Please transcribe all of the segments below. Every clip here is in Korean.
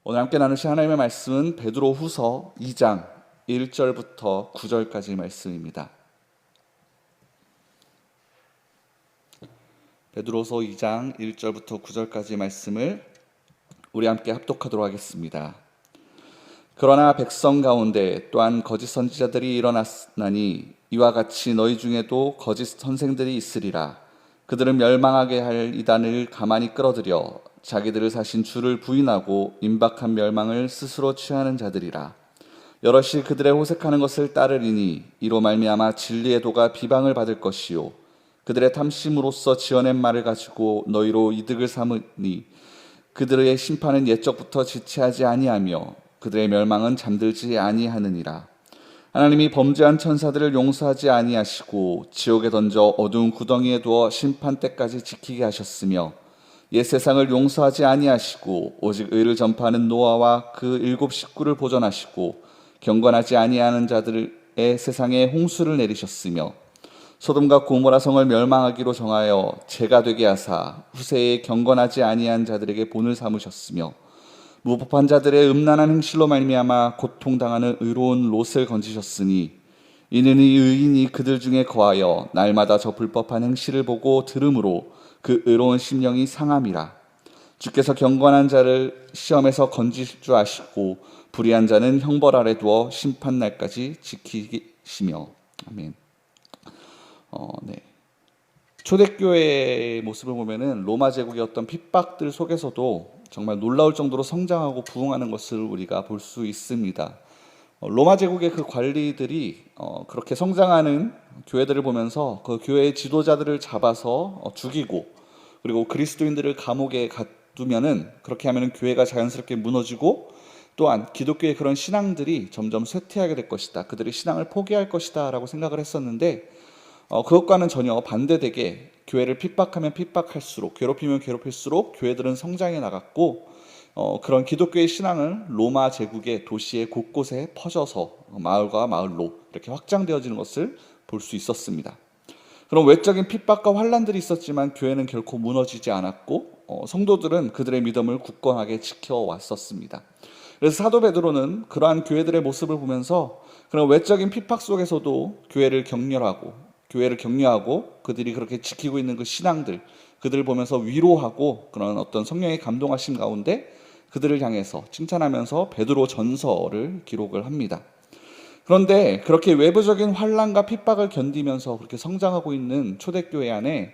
오늘 함께 나누실 하나님의 말씀은 베드로후서 2장 1절부터 9절까지 말씀입니다. 베드로후서 2장 1절부터 9절까지 말씀을 우리 함께 합독하도록 하겠습니다. 그러나 백성 가운데 또한 거짓 선지자들이 일어났나니 이와 같이 너희 중에도 거짓 선생들이 있으리라. 그들은 멸망하게 할 이단을 가만히 끌어들여 자기들을 사신 주를 부인하고 임박한 멸망을 스스로 취하는 자들이라. 여럿이 그들의 호색하는 것을 따르리니 이로 말미암아 진리의 도가 비방을 받을 것이요 그들의 탐심으로써 지어낸 말을 가지고 너희로 이득을 삼으니 그들의 심판은 옛적부터 지체하지 아니하며 그들의 멸망은 잠들지 아니하느니라. 하나님이 범죄한 천사들을 용서하지 아니하시고 지옥에 던져 어두운 구덩이에 두어 심판 때까지 지키게 하셨으며 옛 세상을 용서하지 아니하시고 오직 의를 전파하는 노아와 그 7 식구를 보존하시고 경건하지 아니하는 자들의 세상에 홍수를 내리셨으며 소돔과 고모라 성을 멸망하기로 정하여 재가 되게 하사 후세에 경건하지 아니한 자들에게 본을 삼으셨으며 무법한 자들의 음란한 행실로 말미암아 고통당하는 의로운 롯을 건지셨으니 이는 이 의인이 그들 중에 거하여 날마다 저 불법한 행실을 보고 들음으로 그 의로운 심령이 상함이라. 주께서 경건한 자를 시험에서 건질 줄 아시고 불의한 자는 형벌 아래 두어 심판날까지 지키시며. 아멘. 초대교회의 모습을 보면은 로마 제국의 어떤 핍박들 속에서도 정말 놀라울 정도로 성장하고 부흥하는 것을 우리가 볼 수 있습니다. 로마 제국의 그 관리들이 그렇게 성장하는 교회들을 보면서 그 교회의 지도자들을 잡아서 죽이고 그리고 그리스도인들을 감옥에 가두면은 그렇게 하면은 교회가 자연스럽게 무너지고 또한 기독교의 그런 신앙들이 점점 쇠퇴하게 될 것이다. 그들이 신앙을 포기할 것이다 라고 생각을 했었는데 그것과는 전혀 반대되게 교회를 핍박하면 핍박할수록 괴롭히면 괴롭힐수록 교회들은 성장해 나갔고 그런 기독교의 신앙을 로마 제국의 도시의 곳곳에 퍼져서 마을과 마을로 이렇게 확장되어지는 것을 볼 수 있었습니다. 그런 외적인 핍박과 환란들이 있었지만 교회는 결코 무너지지 않았고 성도들은 그들의 믿음을 굳건하게 지켜왔었습니다. 그래서 사도 베드로는 그러한 교회들의 모습을 보면서 그런 외적인 핍박 속에서도 교회를 격려하고 그들이 그렇게 지키고 있는 그 신앙들, 그들을 보면서 위로하고 그런 어떤 성령의 감동하심 가운데 그들을 향해서 칭찬하면서 베드로 전서를 기록을 합니다. 그런데 그렇게 외부적인 환란과 핍박을 견디면서 그렇게 성장하고 있는 초대교회 안에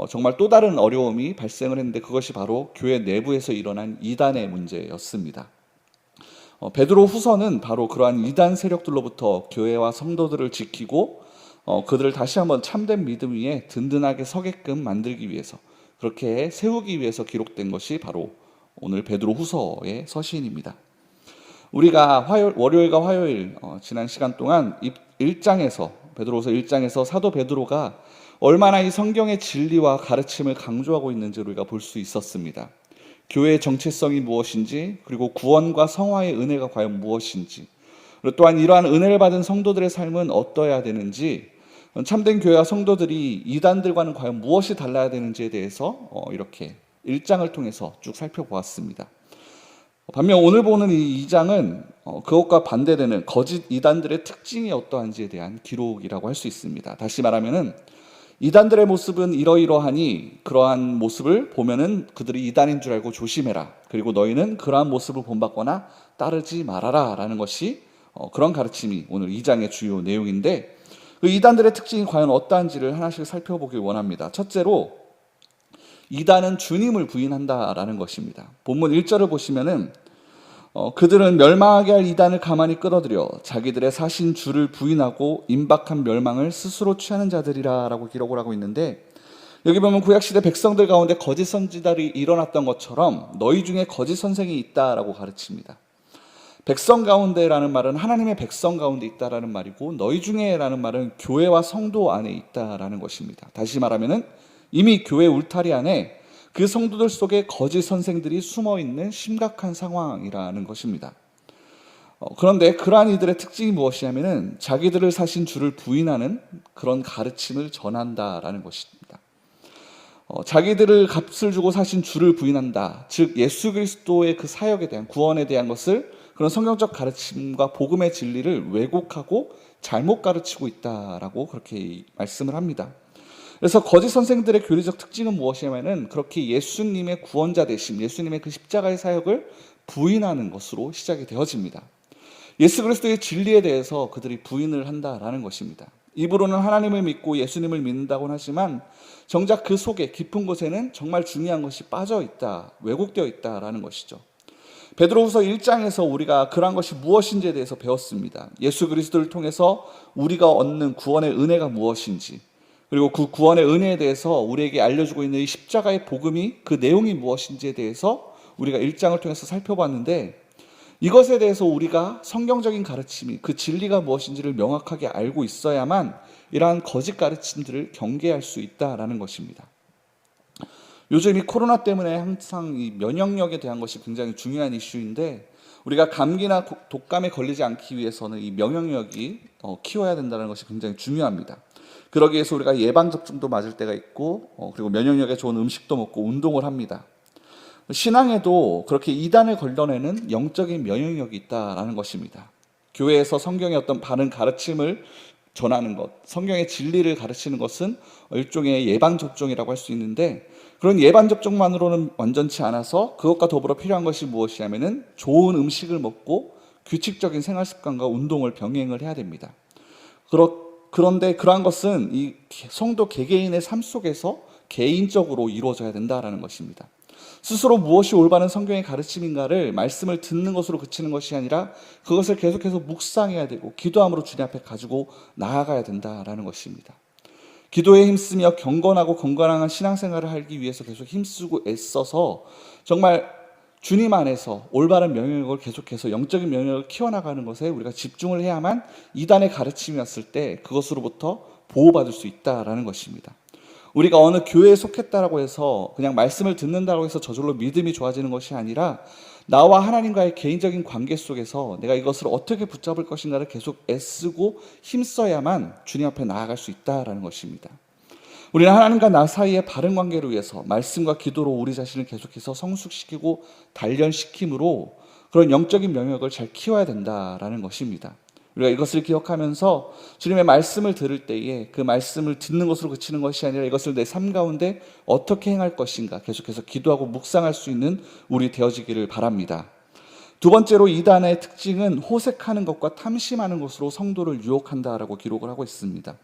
정말 또 다른 어려움이 발생을 했는데 그것이 바로 교회 내부에서 일어난 이단의 문제였습니다. 베드로 후서는 바로 그러한 이단 세력들로부터 교회와 성도들을 지키고 그들을 다시 한번 참된 믿음 위에 든든하게 서게끔 만들기 위해서 그렇게 세우기 위해서 기록된 것이 바로 오늘 베드로 후서의 서신입니다. 우리가 월요일과 화요일 지난 시간 동안 1장에서 베드로후서 1장에서 사도 베드로가 얼마나 이 성경의 진리와 가르침을 강조하고 있는지 우리가 볼 수 있었습니다. 교회의 정체성이 무엇인지 그리고 구원과 성화의 은혜가 과연 무엇인지 그리고 또한 이러한 은혜를 받은 성도들의 삶은 어떠해야 되는지 참된 교회와 성도들이 이단들과는 과연 무엇이 달라야 되는지에 대해서 이렇게 1장을 통해서 쭉 살펴보았습니다. 반면 오늘 보는 이 2장은 그것과 반대되는 거짓 이단들의 특징이 어떠한지에 대한 기록이라고 할 수 있습니다. 다시 말하면은 이단들의 모습은 이러이러하니 그러한 모습을 보면은 그들이 이단인 줄 알고 조심해라. 그리고 너희는 그러한 모습을 본받거나 따르지 말아라 라는 것이 그런 가르침이 오늘 2장의 주요 내용인데 그 이단들의 특징이 과연 어떠한지를 하나씩 살펴보길 원합니다. 첫째로 이단은 주님을 부인한다라는 것입니다. 본문 1절을 보시면은 그들은 멸망하게 할 이단을 가만히 끌어들여 자기들의 사신 주를 부인하고 임박한 멸망을 스스로 취하는 자들이라 라고 기록을 하고 있는데 여기 보면 구약시대 백성들 가운데 거짓 선지자들이 일어났던 것처럼 너희 중에 거짓 선생이 있다라고 가르칩니다. 백성 가운데라는 말은 하나님의 백성 가운데 있다라는 말이고 너희 중에라는 말은 교회와 성도 안에 있다라는 것입니다. 다시 말하면은 이미 교회 울타리 안에 그 성도들 속에 거짓 선생들이 숨어있는 심각한 상황이라는 것입니다. 그런데 그러한 이들의 특징이 무엇이냐면은 자기들을 사신 주를 부인하는 그런 가르침을 전한다라는 것입니다. 자기들을 값을 주고 사신 주를 부인한다. 즉 예수 그리스도의 그 사역에 대한 구원에 대한 것을 그런 성경적 가르침과 복음의 진리를 왜곡하고 잘못 가르치고 있다라고 그렇게 말씀을 합니다. 그래서 거짓 선생들의 교리적 특징은 무엇이냐면은 그렇게 예수님의 구원자 되심, 예수님의 그 십자가의 사역을 부인하는 것으로 시작이 되어집니다. 예수 그리스도의 진리에 대해서 그들이 부인을 한다라는 것입니다. 입으로는 하나님을 믿고 예수님을 믿는다고는 하지만 정작 그 속에 깊은 곳에는 정말 중요한 것이 빠져 있다, 왜곡되어 있다라는 것이죠. 베드로후서 1장에서 우리가 그러한 것이 무엇인지에 대해서 배웠습니다. 예수 그리스도를 통해서 우리가 얻는 구원의 은혜가 무엇인지, 그리고 그 구원의 은혜에 대해서 우리에게 알려주고 있는 이 십자가의 복음이 그 내용이 무엇인지에 대해서 우리가 1장을 통해서 살펴봤는데, 이것에 대해서 우리가 성경적인 가르침이 그 진리가 무엇인지를 명확하게 알고 있어야만 이러한 거짓 가르침들을 경계할 수 있다라는 것입니다. 요즘 이 코로나 때문에 항상 이 면역력에 대한 것이 굉장히 중요한 이슈인데, 우리가 감기나 독감에 걸리지 않기 위해서는 이 면역력이 키워야 된다는 것이 굉장히 중요합니다. 그러기 위해서 우리가 예방접종도 맞을 때가 있고, 그리고 면역력에 좋은 음식도 먹고 운동을 합니다. 신앙에도 그렇게 이단을 걸러내는 영적인 면역력이 있다라는 것입니다. 교회에서 성경의 어떤 바른 가르침을 전하는 것, 성경의 진리를 가르치는 것은 일종의 예방접종이라고 할 수 있는데, 그런 예방접종만으로는 완전치 않아서 그것과 더불어 필요한 것이 무엇이냐면은 좋은 음식을 먹고 규칙적인 생활습관과 운동을 병행을 해야 됩니다. 그런데 그러한 것은 이 성도 개개인의 삶 속에서 개인적으로 이루어져야 된다라는 것입니다. 스스로 무엇이 올바른 성경의 가르침인가를 말씀을 듣는 것으로 그치는 것이 아니라 그것을 계속해서 묵상해야 되고 기도함으로 주님 앞에 가지고 나아가야 된다라는 것입니다. 기도에 힘쓰며 경건하고 건강한 신앙생활을 하기 위해서 계속 힘쓰고 애써서 정말 주님 안에서 올바른 면역력을 계속해서 영적인 면역력을 키워나가는 것에 우리가 집중을 해야만 이단의 가르침이 왔을 때 그것으로부터 보호받을 수 있다라는 것입니다. 우리가 어느 교회에 속했다라고 해서 그냥 말씀을 듣는다고 해서 저절로 믿음이 좋아지는 것이 아니라 나와 하나님과의 개인적인 관계 속에서 내가 이것을 어떻게 붙잡을 것인가를 계속 애쓰고 힘써야만 주님 앞에 나아갈 수 있다라는 것입니다. 우리는 하나님과 나 사이의 바른 관계를 위해서 말씀과 기도로 우리 자신을 계속해서 성숙시키고 단련시킴으로 그런 영적인 면역을 잘 키워야 된다라는 것입니다. 우리가 이것을 기억하면서 주님의 말씀을 들을 때에 그 말씀을 듣는 것으로 그치는 것이 아니라 이것을 내 삶 가운데 어떻게 행할 것인가 계속해서 기도하고 묵상할 수 있는 우리 되어지기를 바랍니다. 두 번째로 이단의 특징은 호색하는 것과 탐심하는 것으로 성도를 유혹한다라고 기록을 하고 있습니다.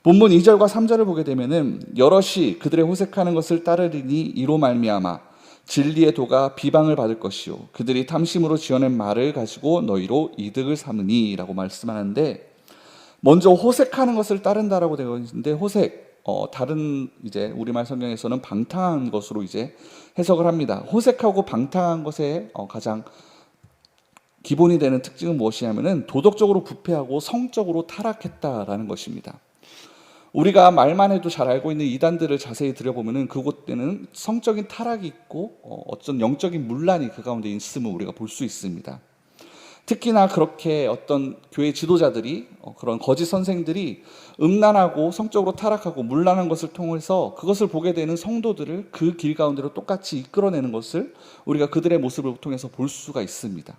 본문 2절과 3절을 보게 되면은 여럿이 그들의 호색하는 것을 따르리니 이로 말미암아 진리의 도가 비방을 받을 것이요 그들이 탐심으로 지어낸 말을 가지고 너희로 이득을 삼으니 라고 말씀하는데, 먼저 호색하는 것을 따른다라고 되어 있는데 호색, 다른 이제 우리말 성경에서는 방탕한 것으로 이제 해석을 합니다. 호색하고 방탕한 것의 가장 기본이 되는 특징은 무엇이냐면은 도덕적으로 부패하고 성적으로 타락했다라는 것입니다. 우리가 말만 해도 잘 알고 있는 이단들을 자세히 들여보면은 그곳에는 성적인 타락이 있고 어떤 영적인 문란이 그 가운데 있음을 우리가 볼 수 있습니다. 특히나 그렇게 어떤 교회 지도자들이 그런 거짓 선생들이 음란하고 성적으로 타락하고 문란한 것을 통해서 그것을 보게 되는 성도들을 그 길 가운데로 똑같이 이끌어내는 것을 우리가 그들의 모습을 통해서 볼 수가 있습니다.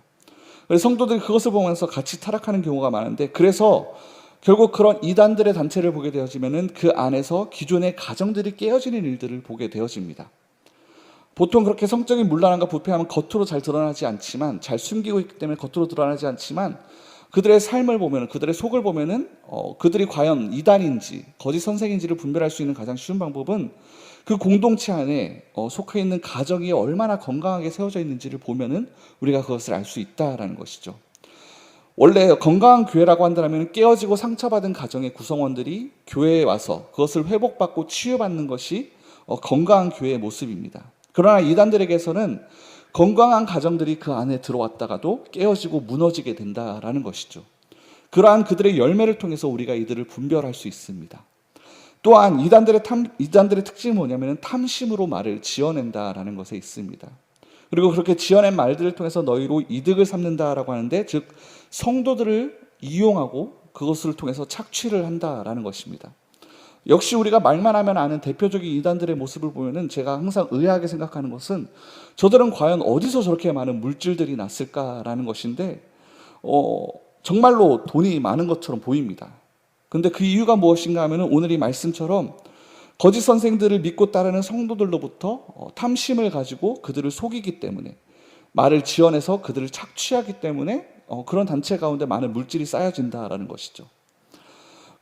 그래서 성도들이 그것을 보면서 같이 타락하는 경우가 많은데, 그래서 결국 그런 이단들의 단체를 보게 되어지면은 그 안에서 기존의 가정들이 깨어지는 일들을 보게 되어집니다. 보통 그렇게 성적인 문란함과 부패함은 겉으로 잘 드러나지 않지만, 잘 숨기고 있기 때문에 겉으로 드러나지 않지만, 그들의 삶을 보면은, 그들의 속을 보면은 그들이 과연 이단인지 거짓 선생인지를 분별할 수 있는 가장 쉬운 방법은 그 공동체 안에 속해 있는 가정이 얼마나 건강하게 세워져 있는지를 보면은 우리가 그것을 알 수 있다라는 것이죠. 원래 건강한 교회라고 한다면 깨어지고 상처받은 가정의 구성원들이 교회에 와서 그것을 회복받고 치유받는 것이 건강한 교회의 모습입니다. 그러나 이단들에게서는 건강한 가정들이 그 안에 들어왔다가도 깨어지고 무너지게 된다라는 것이죠. 그러한 그들의 열매를 통해서 우리가 이들을 분별할 수 있습니다. 또한 이단들의 특징이 뭐냐면 탐심으로 말을 지어낸다라는 것에 있습니다. 그리고 그렇게 지어낸 말들을 통해서 너희로 이득을 삼는다라고 하는데, 즉 성도들을 이용하고 그것을 통해서 착취를 한다라는 것입니다. 역시 우리가 말만 하면 아는 대표적인 이단들의 모습을 보면은 제가 항상 의아하게 생각하는 것은 저들은 과연 어디서 저렇게 많은 물질들이 났을까라는 것인데 정말로 돈이 많은 것처럼 보입니다. 근데 그 이유가 무엇인가 하면은 오늘 이 말씀처럼 거짓 선생들을 믿고 따르는 성도들로부터 탐심을 가지고 그들을 속이기 때문에, 말을 지어내서 그들을 착취하기 때문에 그런 단체 가운데 많은 물질이 쌓여진다라는 것이죠.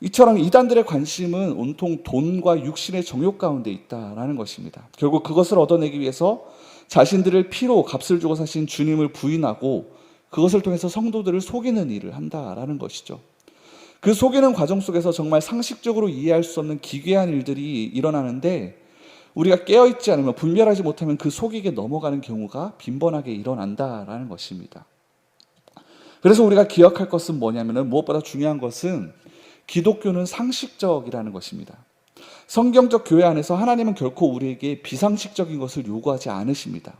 이처럼 이단들의 관심은 온통 돈과 육신의 정욕 가운데 있다라는 것입니다. 결국 그것을 얻어내기 위해서 자신들을 피로 값을 주고 사신 주님을 부인하고 그것을 통해서 성도들을 속이는 일을 한다라는 것이죠. 그 속이는 과정 속에서 정말 상식적으로 이해할 수 없는 기괴한 일들이 일어나는데, 우리가 깨어있지 않으면, 분별하지 못하면 그 속익에 넘어가는 경우가 빈번하게 일어난다라는 것입니다. 그래서 우리가 기억할 것은 뭐냐면은, 무엇보다 중요한 것은 기독교는 상식적이라는 것입니다. 성경적 교회 안에서 하나님은 결코 우리에게 비상식적인 것을 요구하지 않으십니다.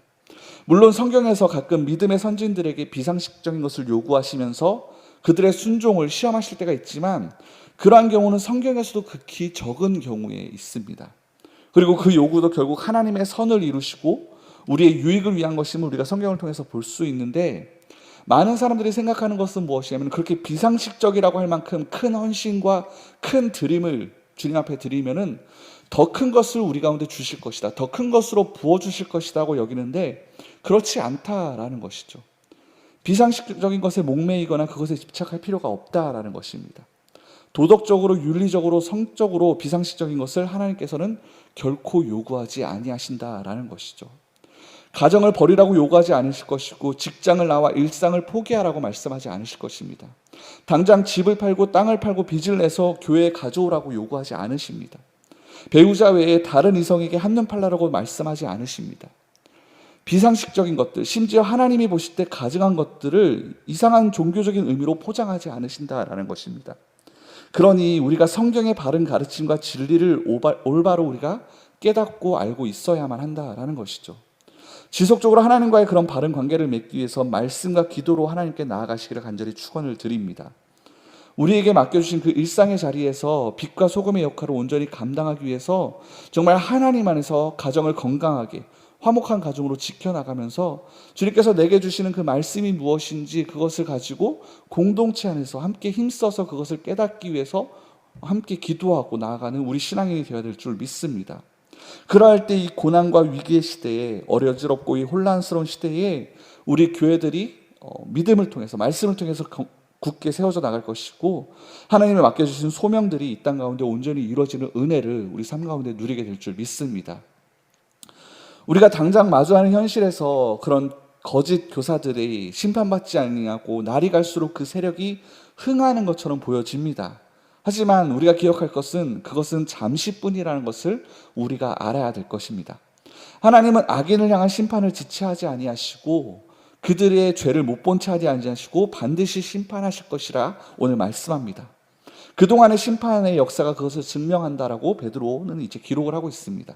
물론 성경에서 가끔 믿음의 선진들에게 비상식적인 것을 요구하시면서 그들의 순종을 시험하실 때가 있지만, 그러한 경우는 성경에서도 극히 적은 경우에 있습니다. 그리고 그 요구도 결국 하나님의 선을 이루시고 우리의 유익을 위한 것임을 우리가 성경을 통해서 볼 수 있는데, 많은 사람들이 생각하는 것은 무엇이냐면, 그렇게 비상식적이라고 할 만큼 큰 헌신과 큰 드림을 주님 앞에 드리면은 더 큰 것을 우리 가운데 주실 것이다, 더 큰 것으로 부어주실 것이라고 여기는데, 그렇지 않다라는 것이죠. 비상식적인 것에 목매이거나 그것에 집착할 필요가 없다라는 것입니다. 도덕적으로, 윤리적으로, 성적으로 비상식적인 것을 하나님께서는 결코 요구하지 아니하신다라는 것이죠. 가정을 버리라고 요구하지 않으실 것이고, 직장을 나와 일상을 포기하라고 말씀하지 않으실 것입니다. 당장 집을 팔고 땅을 팔고 빚을 내서 교회에 가져오라고 요구하지 않으십니다. 배우자 외에 다른 이성에게 한눈 팔라라고 말씀하지 않으십니다. 비상식적인 것들, 심지어 하나님이 보실 때 가증한 것들을 이상한 종교적인 의미로 포장하지 않으신다라는 것입니다. 그러니 우리가 성경의 바른 가르침과 진리를 올바로 우리가 깨닫고 알고 있어야만 한다라는 것이죠. 지속적으로 하나님과의 그런 바른 관계를 맺기 위해서 말씀과 기도로 하나님께 나아가시기를 간절히 축원을 드립니다. 우리에게 맡겨주신 그 일상의 자리에서 빛과 소금의 역할을 온전히 감당하기 위해서 정말 하나님 안에서 가정을 건강하게 화목한 가정으로 지켜나가면서 주님께서 내게 주시는 그 말씀이 무엇인지 그것을 가지고 공동체 안에서 함께 힘써서 그것을 깨닫기 위해서 함께 기도하고 나아가는 우리 신앙인이 되어야 될 줄 믿습니다. 그러할 때 이 고난과 위기의 시대에, 어려지럽고 이 혼란스러운 시대에 우리 교회들이 믿음을 통해서, 말씀을 통해서 굳게 세워져 나갈 것이고, 하나님이 맡겨주신 소명들이 이 땅 가운데 온전히 이루어지는 은혜를 우리 삶 가운데 누리게 될 줄 믿습니다. 우리가 당장 마주하는 현실에서 그런 거짓 교사들이 심판받지 아니하고 날이 갈수록 그 세력이 흥하는 것처럼 보여집니다. 하지만 우리가 기억할 것은 그것은 잠시뿐이라는 것을 우리가 알아야 될 것입니다. 하나님은 악인을 향한 심판을 지체하지 아니하시고 그들의 죄를 못 본 채 하지 아니하시고 반드시 심판하실 것이라 오늘 말씀합니다. 그동안의 심판의 역사가 그것을 증명한다라고 베드로는 이제 기록을 하고 있습니다.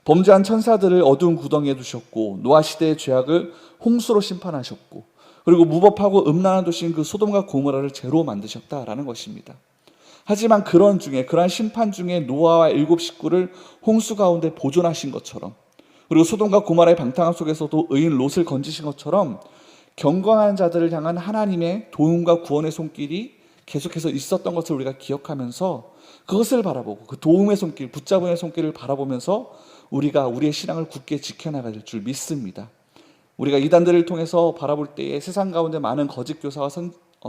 범죄한 천사들을 어두운 구덩이에 두셨고, 노아 시대의 죄악을 홍수로 심판하셨고, 그리고 무법하고 음란한 도시인 그 소돔과 고모라를 죄로 만드셨다라는 것입니다. 하지만 그러한 심판 중에 노아와 7 식구를 홍수 가운데 보존하신 것처럼, 그리고 소돔과 고모라의 방탕함 속에서도 의인 롯을 건지신 것처럼 경건한 자들을 향한 하나님의 도움과 구원의 손길이 계속해서 있었던 것을 우리가 기억하면서 그것을 바라보고, 그 도움의 손길, 붙잡음의 손길을 바라보면서 우리가 우리의 신앙을 굳게 지켜나가야 될 줄 믿습니다. 우리가 이단들을 통해서 바라볼 때에 세상 가운데 많은 거짓 교사와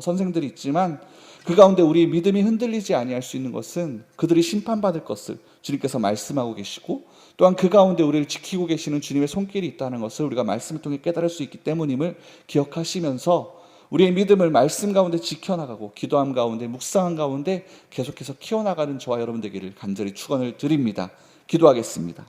선생들이 있지만, 그 가운데 우리의 믿음이 흔들리지 아니할 수 있는 것은 그들이 심판받을 것을 주님께서 말씀하고 계시고, 또한 그 가운데 우리를 지키고 계시는 주님의 손길이 있다는 것을 우리가 말씀을 통해 깨달을 수 있기 때문임을 기억하시면서 우리의 믿음을 말씀 가운데 지켜나가고 기도함 가운데 묵상함 가운데 계속해서 키워나가는 저와 여러분 되기를 간절히 축원을 드립니다. 기도하겠습니다.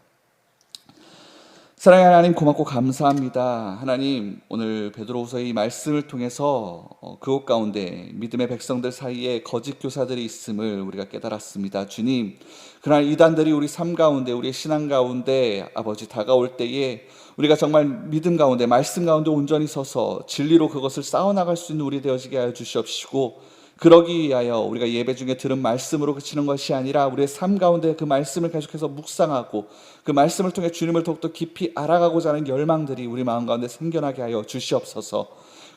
사랑하는 하나님, 고맙고 감사합니다. 하나님, 오늘 베드로후서의 이 말씀을 통해서 그곳 가운데 믿음의 백성들 사이에 거짓 교사들이 있음을 우리가 깨달았습니다. 주님, 그러나 이단들이 우리 삶 가운데, 우리의 신앙 가운데 아버지 다가올 때에 우리가 정말 믿음 가운데, 말씀 가운데 온전히 서서 진리로 그것을 쌓아나갈 수 있는 우리 되어지게 하여 주시옵시고, 그러기 위하여 우리가 예배 중에 들은 말씀으로 그치는 것이 아니라 우리의 삶 가운데 그 말씀을 계속해서 묵상하고 그 말씀을 통해 주님을 더욱더 깊이 알아가고자 하는 열망들이 우리 마음 가운데 생겨나게 하여 주시옵소서.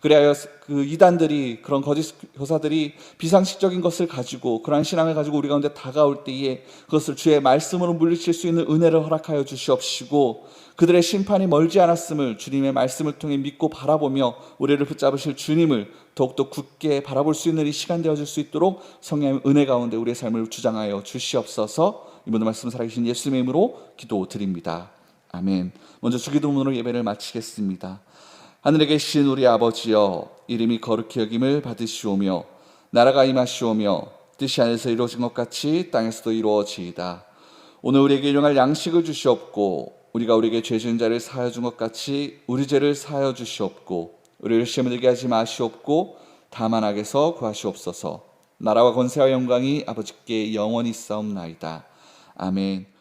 그래야 그 이단들이, 그런 거짓 교사들이 비상식적인 것을 가지고, 그러한 신앙을 가지고 우리 가운데 다가올 때에 그것을 주의 말씀으로 물리칠 수 있는 은혜를 허락하여 주시옵시고, 그들의 심판이 멀지 않았음을 주님의 말씀을 통해 믿고 바라보며 우리를 붙잡으실 주님을 더욱더 굳게 바라볼 수 있는 이 시간 되어줄 수 있도록 성령의 은혜 가운데 우리의 삶을 주장하여 주시옵소서. 이 모든 말씀 살아계신 예수님의 이름으로 기도드립니다. 아멘. 먼저 주기도문으로 예배를 마치겠습니다. 하늘에 계신 우리 아버지여, 이름이 거룩히 여김을 받으시오며 나라가 임하시오며 뜻이 하늘에서 이루어진 것 같이 땅에서도 이루어지이다. 오늘 우리에게 일용할 양식을 주시옵고 우리가 우리에게 죄 지은 자를 사하여 준 것 같이 우리 죄를 사하여 주시옵고 우리를 시험에 들게 하지 마시옵고 다만 악에서 구하시옵소서. 나라와 권세와 영광이 아버지께 영원히 있사옵나이다. 아멘.